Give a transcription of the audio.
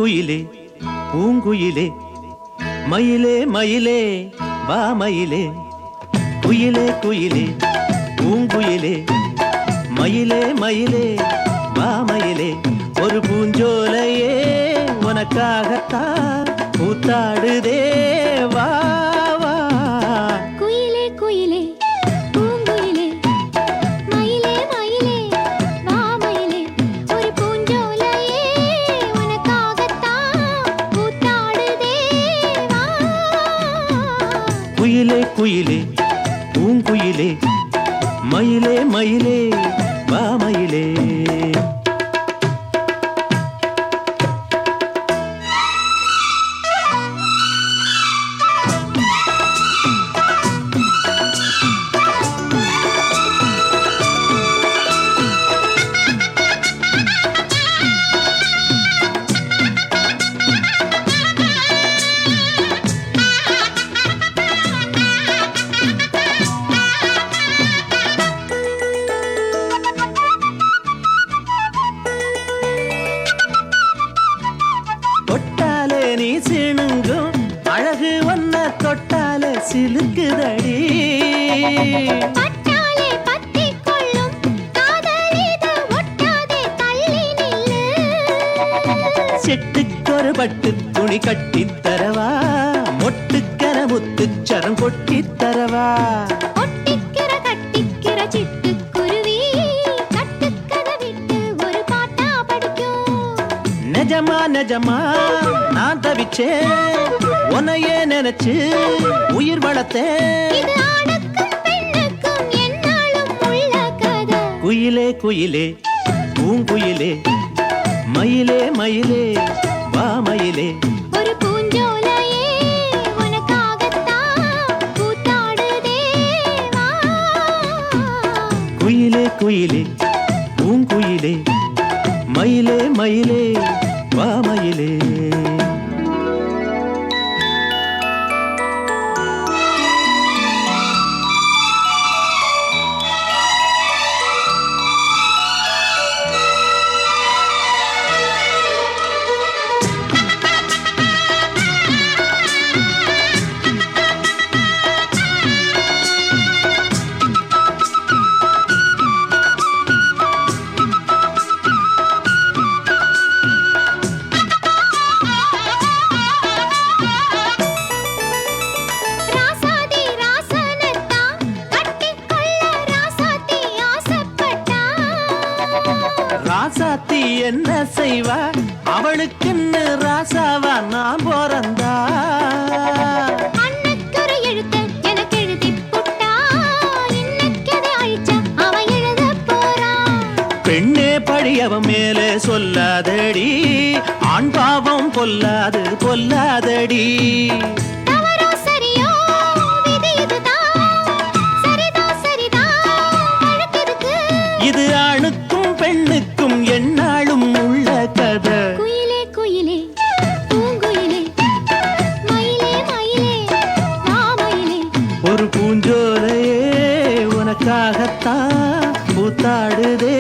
குயிலே பூங்குயிலே மயிலே மயிலே வா மயிலே குயிலே குயிலே பூங்குயிலே மயிலே மயிலே வா மயிலே ஒரு பூஞ்சோலையே உனக்காகத்தான் கூத்தாடுதே வா வா குயிலே குயிலே பூங்குயிலே மயிலே மயிலே வா மயிலே ஒரு பூஞ்சோலையே உனக்காகத்தான் கூத்தாடுதே வா குயிலே குயிலே பூங்குயிலே மயிலே மயிலே வா மயிலே தொட்டாலே நீ சிணுங்கும் அழகு ஒன்ன தொட்டாலே சிலுக்குதடி பட்டாலே பத்திக் கொள்ளும் காதல் இது ஒட்டாதே தள்ளி நில்லு செட்டுக்கொரு பட்டு துணி கட்டித் தரவா மொட்டுக்கர முத்துச்சரம் கொட்டித் தரவா ஒட்டிக்கிற கட்டிக்கிற சிட்டுக்குருவி கட்டுக்கதை விட்டு ஒரு பாட்டா படிக்கும் நிஜமா நிஜமா நான் தவிச்சேன் உன்னையே நினைச்சு உயிர் வளர்த்தேன் இது ஆணுக்கும் பெண்ணுக்கும் என்னாலும் உள்ள கதை குயிலே குயிலே பூங்குயிலே மயிலே மயிலே வா மயிலே ஒரு பூஞ்சோலையே உனக்காகத்தான் கூத்தாடுதே வா குயிலே குயிலே பூங்குயிலே மயிலே மயிலே வா மயிலே ராசாதி ராசனத்தான் கட்டிக்கொள்ள ராசாத்தி ஆசைப்பட்டா ராசாத்தி என்ன செய்வா அவளுக்குன்னு ராசாவா நான் பிறந்தா அன்னைக்கொரு எழுத்து எனக்கு எழுதிப் புட்டா இன்னைக்கதை அழிச்சா அவன் எழுதப் போறான் பெண்ணே பழியவன் மேலே சொல்லாதடி ஆண் பாவம் பொல்லாது பொல்லாதடி தவறோ சரியோ விதி இதுதான் சரிதான் சரிதான் அழுத்திருக்கு இது ஆணுக்கும் பெண்ணுக்கும் எந்நாளும் உள்ள கதை குயிலே குயிலே பூங்குயிலே மயிலே மயிலே வா மயிலே ஒரு பூஞ்சோலையே உனக்காகத்தான் கூத்தாடுதே